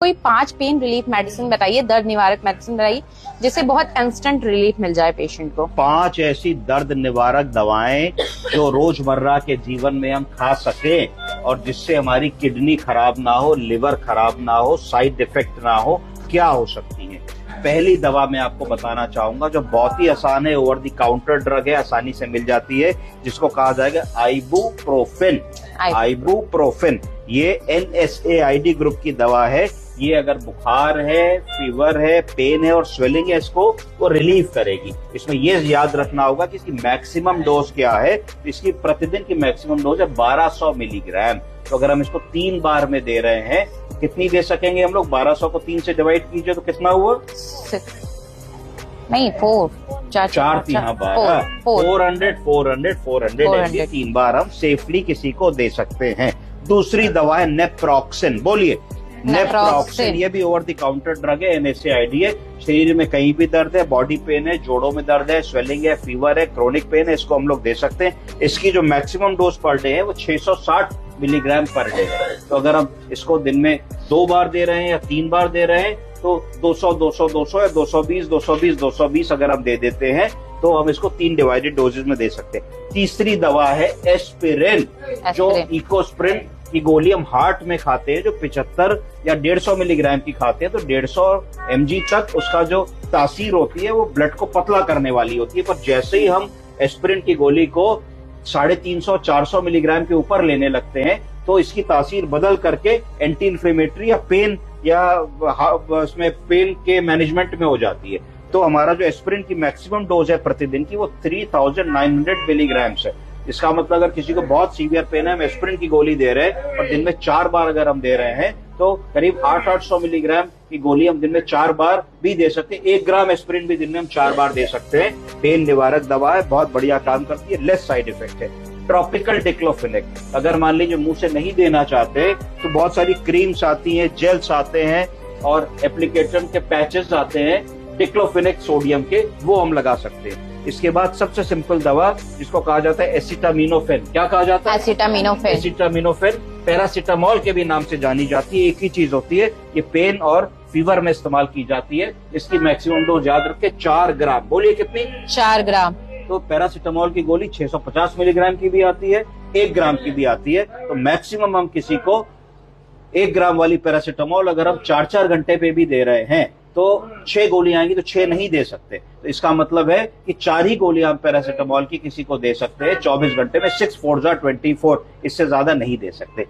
कोई 5 pain relief medicine बताइए, दर्द निवारक मेडिसिन बताइए जिससे बहुत इंस्टेंट रिलीफ मिल जाए पेशेंट को। 5 ऐसी दर्द निवारक दवाएं जो रोजमर्रा के जीवन में हम खा सके और जिससे हमारी किडनी खराब ना हो, लिवर खराब ना हो, साइड इफेक्ट ना हो। क्या हो सकती है? पहली दवा मैं आपको बताना चाहूंगा जो बहुत ही आसान है, ओवर द काउंटर ड्रग है, आसानी से मिल जाती है, जिसको कहा जाएगा आइबुप्रोफेन। आइबुप्रोफेन ये NSAID ग्रुप की दवा है। ये अगर बुखार है, फीवर है, पेन है और स्वेलिंग है, इसको वो रिलीव करेगी। इसमें ये याद रखना होगा कि इसकी मैक्सिमम डोज क्या है। इसकी प्रतिदिन की मैक्सिमम डोज है 1200 मिलीग्राम। तो अगर हम इसको 3 बार में दे रहे हैं, कितनी दे सकेंगे हम लोग? 1200 को 3 से डिवाइड कीजिए तो कितना हुआ? 4 3 12 400 3 बार हम सेफली किसी को दे सकते हैं। दूसरी दवा है नेप्रोक्सिन। बोलिए नेप्रोक्सिन। ये भी ओवर द काउंटर ड्रग है, NSAID है। शरीर में कहीं भी दर्द है, बॉडी पेन है, जोड़ों में दर्द है, स्वेलिंग है, फीवर है, क्रोनिक पेन है, इसको हम लोग दे सकते हैं। इसकी जो मैक्सिमम डोज पर डे है वो 660 मिलीग्राम पर डे है। तो अगर हम इसको दिन में 2 बार दे रहे हैं या 3 बार दे रहे हैं तो 200 200 200 या 220 220 220 अगर हम दे देते हैं तो हम इसको 3 डिवाइडेड डोजेज में दे सकते हैं। तीसरी दवा है एस्पिरिन, जो इकोस्प्रिन की गोली हम हार्ट में खाते हैं, जो 75 या 150 मिलीग्राम की खाते हैं। तो 150 mg तक उसका जो तासीर होती है वो ब्लड को पतला करने वाली होती है। पर जैसे ही हम एस्पिरिन की गोली को 350 400 मिलीग्राम के ऊपर लेने लगते हैं तो इसकी तासीर बदल करके एंटी इन्फ्लेमेटरी या पेन या उसमें पेन के मैनेजमेंट में हो जाती है। तो हमारा जो एस्पिरिन की मैक्सिमम डोज है प्रतिदिन की वो 3900 मिलीग्राम है। इसका मतलब अगर किसी को बहुत सीवियर पेन है, हम एस्पिरिन की गोली दे रहे हैं और दिन में 4 बार अगर हम दे रहे हैं तो करीब 800 मिलीग्राम की गोली हम दिन में 4 बार भी दे सकते हैं। 1 ग्राम एस्पिरिन भी दिन में हम 4 बार दे सकते हैं। पेन निवारक दवा है, बहुत बढ़िया काम करती है, लेस साइड इफेक्ट है। ट्रॉपिकल डिक्लोफिनेक अगर मान लीजिए मुंह से नहीं देना चाहते तो बहुत सारी क्रीम्स आती हैं, जेल्स आते हैं और एप्लीकेटर के पैचेस आते हैं डिक्लोफिनेक सोडियम के, वो हम लगा सकते हैं। इसके बाद सबसे सिंपल दवा जिसको कहा जाता है एसिटामिनोफेन। क्या कहा जाता है? एसिटामिनोफेन। एसिटामिनोफेन पैरासिटामोल के भी नाम से जानी जाती है, एक ही चीज होती है। ये पेन और फीवर में इस्तेमाल की जाती है। इसकी मैक्सिमम डोज याद रखे 4 ग्राम। बोलिए कितनी? 4 ग्राम। तो पैरासिटामोल की गोली 650 मिलीग्राम की भी आती है, 1 ग्राम की भी आती है। तो मैक्सिमम हम किसी को 1 ग्राम वाली पैरासिटामोल अगर हम 4-4 घंटे पे भी दे रहे हैं तो 6 गोलियां आएंगी, तो 6 नहीं दे सकते। तो इसका मतलब है कि 4 ही गोलियां हम पैरासिटामोल की किसी को दे सकते हैं 24 घंटे में। 6 4 24, इससे ज्यादा नहीं दे सकते।